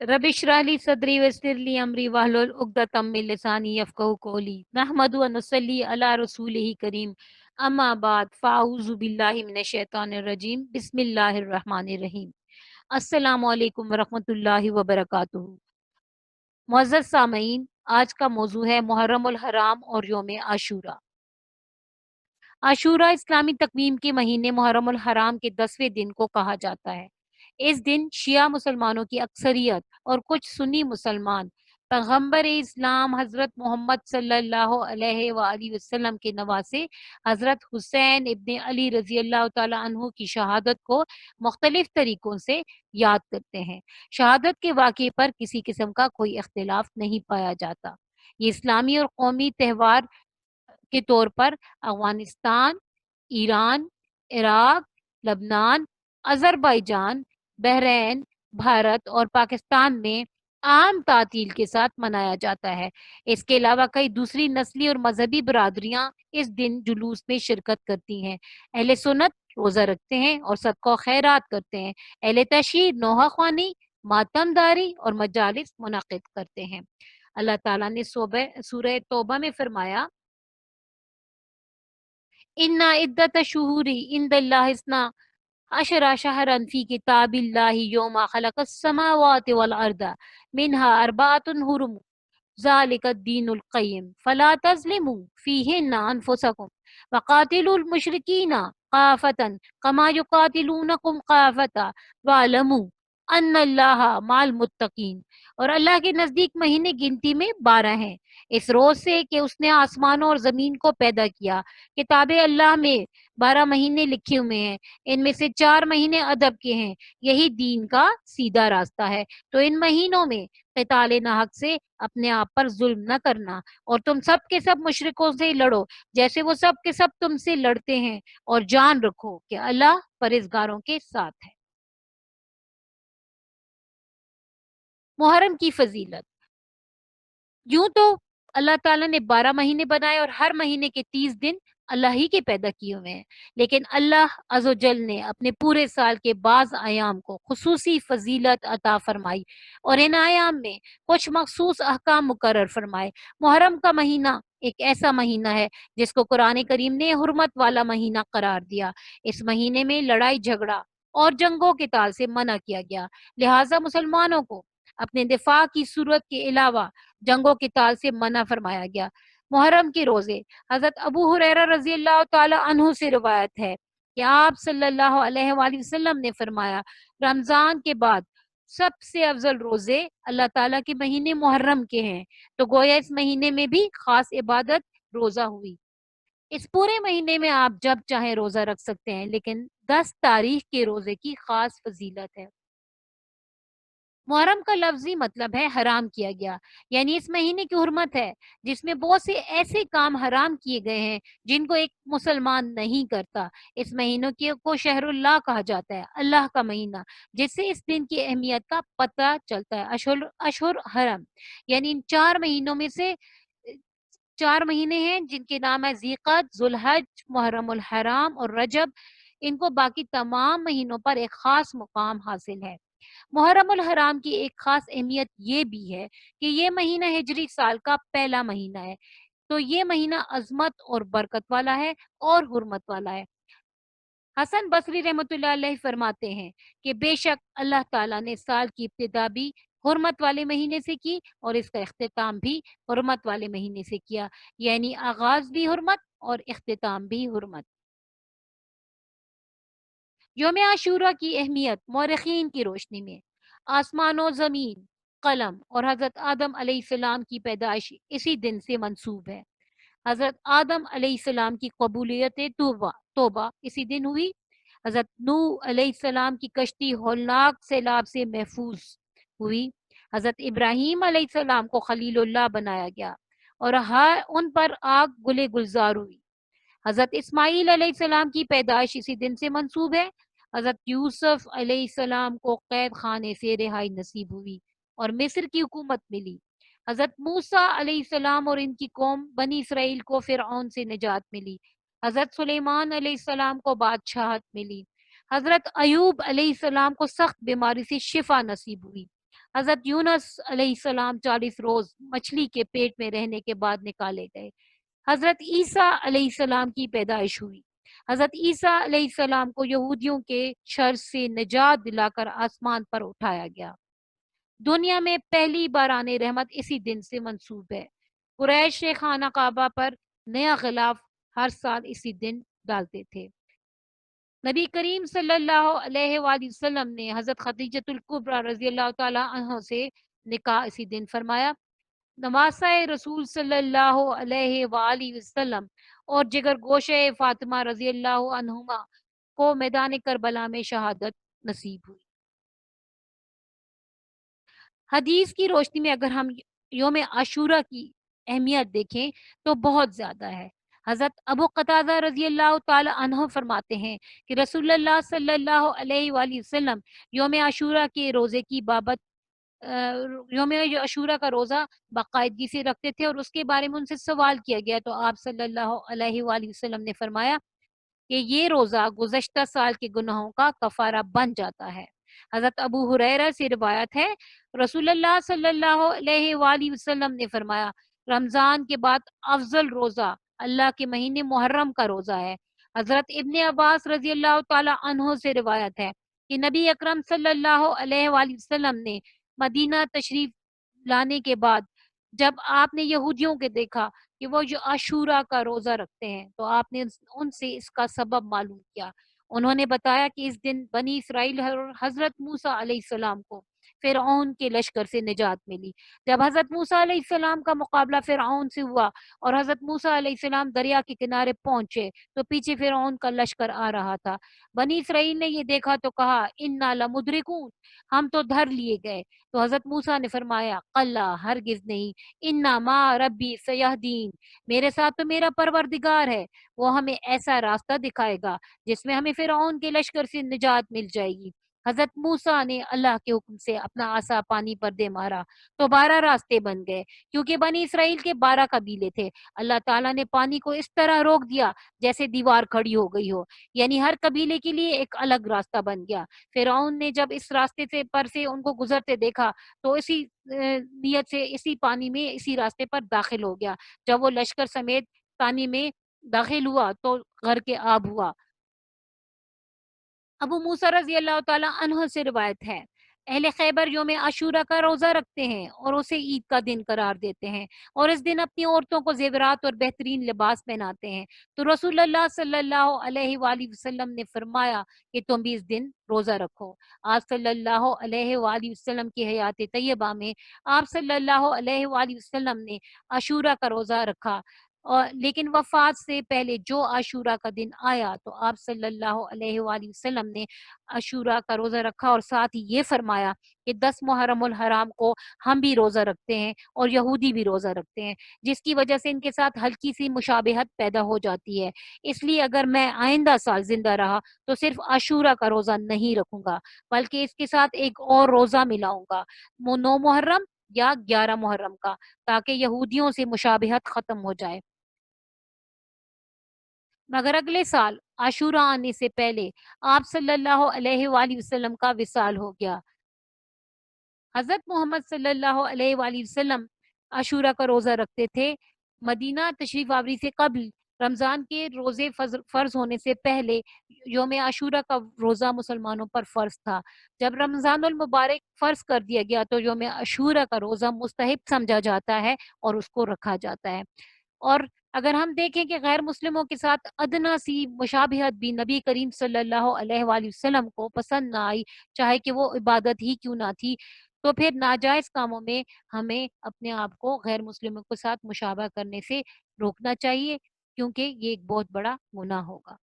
رب اشرح لی صدری ویسر لی امری واحلل عقدۃ من لسانی یفقہوا قولی نحمد و نصلی علی رسولہ کریم اما بعد فاعوذ باللہ من الشیطان الرجیم بسم اللہ الرحمن الرحیم السلام علیکم ورحمۃ اللہ وبرکاتہ۔ معزز سامعین، آج کا موضوع ہے محرم الحرام اور یوم عاشورہ۔ عاشورہ اسلامی تقویم کے مہینے محرم الحرام کے 10ویں دن کو کہا جاتا ہے۔ اس دن شیعہ مسلمانوں کی اکثریت اور کچھ سنی مسلمان پیغمبر اسلام حضرت محمد صلی اللہ علیہ وآلہ وسلم کے نواسے حضرت حسین ابن علی رضی اللہ تعالی عنہ کی شہادت کو مختلف طریقوں سے یاد کرتے ہیں۔ شہادت کے واقعے پر کسی قسم کا کوئی اختلاف نہیں پایا جاتا۔ یہ اسلامی اور قومی تہوار کے طور پر افغانستان، ایران، عراق، لبنان، آذربائیجان، بحرین، بھارت اور پاکستان میں عام تعطیل کے ساتھ منایا جاتا ہے۔ اس کے علاوہ کئی دوسری نسلی اور مذہبی برادریاں اس دن جلوس میں شرکت کرتی ہیں۔ اہل سنت روزہ رکھتے ہیں اور صدقہ و خیرات کرتے ہیں۔ اہل تشیع نوحہ خوانی، ماتم داری اور مجالس منعقد کرتے ہیں۔ اللہ تعالیٰ نے سورہ توبہ میں فرمایا، ان عدت شہوری عند اللہ اثنا عشر شہرا فی کتاب اللہ یوم خلق السماوات والارض منها اربعۃ حرم ذالک الدین القیم فلا تظلموا فیہن انفسکم وقاتلوا المشرکین کافۃ کما یقاتلونکم کافۃ واعلموا ان اللہ مع المتقین۔ اور اللہ کے نزدیک مہینے گنتی میں 12 ہیں، اس روز سے کہ اس نے آسمانوں اور زمین کو پیدا کیا۔ کتاب اللہ میں 12 مہینے لکھے ہوئے ہیں، ان میں سے 4 مہینے ادب کے ہیں، یہی دین کا سیدھا راستہ ہے۔ تو ان مہینوں میں قتال ناحق سے اپنے آپ پر ظلم نہ کرنا، اور تم سب کے سب مشرکوں سے لڑو جیسے وہ سب کے سب تم سے لڑتے ہیں، اور جان رکھو کہ اللہ پرہیزگاروں کے ساتھ ہے۔ محرم کی فضیلت، یوں تو اللہ تعالیٰ نے 12 مہینے بنائے اور ہر مہینے کے 30 دن اللہ ہی کے پیدا کیے ہوئے ہیں، لیکن اللہ عز و جل نے اپنے پورے سال کے بعض ایام کو خصوصی فضیلت عطا فرمائی اور ان ایام میں کچھ مخصوص احکام مقرر فرمائے۔ محرم کا مہینہ ایک ایسا مہینہ ہے جس کو قرآن کریم نے حرمت والا مہینہ قرار دیا۔ اس مہینے میں لڑائی جھگڑا اور جنگوں کے تال سے منع کیا گیا، لہٰذا مسلمانوں کو اپنے دفاع کی صورت کے علاوہ جنگوں کے تال سے منع فرمایا گیا۔ محرم کے روزے، حضرت ابو ہریرہ رضی اللہ تعالی عنہ سے روایت ہے کہ آپ صلی اللہ علیہ وآلہ وسلم نے فرمایا، رمضان کے بعد سب سے افضل روزے اللہ تعالیٰ کے مہینے محرم کے ہیں، تو گویا اس مہینے میں بھی خاص عبادت روزہ ہوئی۔ اس پورے مہینے میں آپ جب چاہیں روزہ رکھ سکتے ہیں، لیکن 10 تاریخ کے روزے کی خاص فضیلت ہے۔ محرم کا لفظی مطلب ہے حرام کیا گیا، یعنی اس مہینے کی حرمت ہے جس میں بہت سے ایسے کام حرام کیے گئے ہیں جن کو ایک مسلمان نہیں کرتا۔ اس مہینوں کو شہر اللہ کہا جاتا ہے، اللہ کا مہینہ، جس سے اس دن کی اہمیت کا پتہ چلتا ہے۔ اشہر حرم، یعنی ان 4 مہینوں میں سے 4 مہینے ہیں جن کے نام ہے ذی-القعدہ، ذوالحج، محرم الحرام اور رجب۔ ان کو باقی تمام مہینوں پر ایک خاص مقام حاصل ہے۔ محرم الحرام کی ایک خاص اہمیت یہ بھی ہے کہ یہ مہینہ ہجری سال کا پہلا مہینہ ہے، تو یہ مہینہ عظمت اور برکت والا ہے اور حرمت والا ہے۔ حسن بصری رحمۃ اللہ علیہ فرماتے ہیں کہ بے شک اللہ تعالیٰ نے سال کی ابتدا بھی حرمت والے مہینے سے کی اور اس کا اختتام بھی حرمت والے مہینے سے کیا، یعنی آغاز بھی حرمت اور اختتام بھی حرمت۔ یوم عاشورہ کی اہمیت مورخین کی روشنی میں، آسمان و زمین، قلم اور حضرت آدم علیہ السلام کی پیدائش اسی دن سے منسوب ہے۔ حضرت آدم علیہ السلام کی قبولیت توبہ اسی دن ہوئی۔ حضرت نوح علیہ السلام کی کشتی ہولناک سیلاب سے محفوظ ہوئی۔ حضرت ابراہیم علیہ السلام کو خلیل اللہ بنایا گیا اور ان پر آگ گلے گلزار ہوئی۔ حضرت اسماعیل علیہ السلام کی پیدائش اسی دن سے منسوب ہے۔ حضرت یوسف علیہ السلام کو قید خانے سے رہائی نصیب ہوئی اور مصر کی حکومت ملی۔ حضرت موسیٰ علیہ السلام اور ان کی قوم بنی اسرائیل کو فرعون سے نجات ملی۔ حضرت سلیمان علیہ السلام کو بادشاہت ملی۔ حضرت ایوب علیہ السلام کو سخت بیماری سے شفا نصیب ہوئی۔ حضرت یونس علیہ السلام 40 روز مچھلی کے پیٹ میں رہنے کے بعد نکالے گئے۔ حضرت عیسیٰ علیہ السلام کی پیدائش ہوئی۔ حضرت عیسیٰ علیہ السلام کو یہودیوں کے شر سے نجات دلا کر آسمان پر اٹھایا گیا۔ دنیا میں پہلی باران رحمت اسی دن سے منسوب ہے۔ قریش خانہ کعبہ پر نیا غلاف ہر سال اسی دن ڈالتے تھے۔ نبی کریم صلی اللہ علیہ وآلہ وسلم نے حضرت خدیجۃ الکبریٰ رضی اللہ تعالی عنہ سے نکاح اسی دن فرمایا۔ نواسہ رسول صلی اللہ علیہ وآلہ وسلم اور جگر گوشہ فاطمہ رضی اللہ عنہما کو میدان کربلا میں شہادت نصیب ہوئی۔ حدیث کی روشنی میں اگر ہم یوم عاشورہ کی اہمیت دیکھیں تو بہت زیادہ ہے۔ حضرت ابو قتادہ رضی اللہ تعالی عنہ فرماتے ہیں کہ رسول اللہ صلی اللہ علیہ وآلہ وسلم یوم عاشورہ کے روزے کی بابت یوم عاشورہ کا روزہ باقاعدگی سے رکھتے تھے، اور اس کے بارے میں ان سے سوال کیا گیا تو آپ صلی اللہ علیہ وآلہ وسلم نے فرمایا کہ یہ روزہ گزشتہ سال کے گناہوں کا کفارہ بن جاتا ہے۔ حضرت ابو ہریرہ سے روایت ہے، رسول اللہ صلی اللہ علیہ وآلہ وسلم نے فرمایا، رمضان کے بعد افضل روزہ اللہ کے مہینے محرم کا روزہ ہے۔ حضرت ابن عباس رضی اللہ تعالی عنہ سے روایت ہے کہ نبی اکرم صلی اللہ علیہ وآلہ وسلم نے مدینہ تشریف لانے کے بعد جب آپ نے یہودیوں کے دیکھا کہ وہ جو عاشورہ کا روزہ رکھتے ہیں تو آپ نے ان سے اس کا سبب معلوم کیا۔ انہوں نے بتایا کہ اس دن بنی اسرائیل اور حضرت موسیٰ علیہ السلام کو فرعون کے لشکر سے نجات ملی۔ جب حضرت موسیٰ علیہ السلام کا مقابلہ فرعون سے ہوا اور حضرت موسیٰ علیہ السلام دریا کے کنارے پہنچے تو پیچھے فرعون کا لشکر آ رہا تھا۔ بنی اسرائیل نے یہ دیکھا تو کہا انا لمدرکون، ہم تو دھر لیے گئے۔ تو حضرت موسیٰ نے فرمایا کلا، ہرگز نہیں، انا ما ربی سیہدین، میرے ساتھ تو میرا پروردگار ہے، وہ ہمیں ایسا راستہ دکھائے گا جس میں ہمیں فرعون کے لشکر سے نجات مل جائے گی۔ حضرت موسیٰ نے اللہ کے حکم سے اپنا عصا پانی پر دے مارا تو 12 راستے بن گئے، کیونکہ بنی اسرائیل کے 12 قبیلے تھے۔ اللہ تعالیٰ نے پانی کو اس طرح روک دیا جیسے دیوار کھڑی ہو گئی ہو، یعنی ہر قبیلے کے لیے ایک الگ راستہ بن گیا۔ فرعون نے جب اس راستے سے پر سے ان کو گزرتے دیکھا تو اسی نیت سے اسی پانی میں اسی راستے پر داخل ہو گیا۔ جب وہ لشکر سمیت پانی میں داخل ہوا تو غرق آب ہوا۔ ابو موسیٰ رضی اللہ تعالی عنہ سے روایت ہے، اہل خیبر یوم عاشورہ کا روزہ رکھتے ہیں اور اسے عید کا دن قرار دیتے ہیں، اور اس دن اپنی عورتوں کو زیورات اور بہترین لباس پہناتے ہیں۔ تو رسول اللہ صلی اللہ علیہ وآلہ وسلم نے فرمایا کہ تم بھی اس دن روزہ رکھو۔ آپ صلی اللہ علیہ وآلہ وسلم کی حیات طیبہ میں آپ صلی اللہ علیہ وآلہ وسلم نے عاشورہ کا روزہ رکھا، اور لیکن وفات سے پہلے جو عاشورہ کا دن آیا تو آپ صلی اللہ علیہ وآلہ وسلم نے عاشورہ کا روزہ رکھا، اور ساتھ ہی یہ فرمایا کہ 10 محرم الحرام کو ہم بھی روزہ رکھتے ہیں اور یہودی بھی روزہ رکھتے ہیں، جس کی وجہ سے ان کے ساتھ ہلکی سی مشابہت پیدا ہو جاتی ہے۔ اس لیے اگر میں آئندہ سال زندہ رہا تو صرف عاشورہ کا روزہ نہیں رکھوں گا، بلکہ اس کے ساتھ ایک اور روزہ ملاؤں گا، 9 محرم یا 11 محرم کا، تاکہ یہودیوں سے مشابہت ختم ہو جائے۔ مگر اگلے سال عاشورہ آنے سے پہلے آپ صلی اللہ علیہ وآلہ وسلم کا وصال ہو گیا۔ حضرت محمد صلی اللہ علیہ وآلہ وسلم عاشورہ کا روزہ رکھتے تھے۔ مدینہ تشریف آوری سے قبل رمضان کے روزے فرض ہونے سے پہلے یوم عاشورہ کا روزہ مسلمانوں پر فرض تھا۔ جب رمضان المبارک فرض کر دیا گیا تو یوم عاشورہ کا روزہ مستحب سمجھا جاتا ہے اور اس کو رکھا جاتا ہے۔ اور اگر ہم دیکھیں کہ غیر مسلموں کے ساتھ ادنا سی مشابہت بھی نبی کریم صلی اللہ علیہ وآلہ وسلم کو پسند نہ آئی، چاہے کہ وہ عبادت ہی کیوں نہ تھی، تو پھر ناجائز کاموں میں ہمیں اپنے آپ کو غیر مسلموں کے ساتھ مشابہ کرنے سے روکنا چاہیے، کیونکہ یہ ایک بہت بڑا گناہ ہوگا۔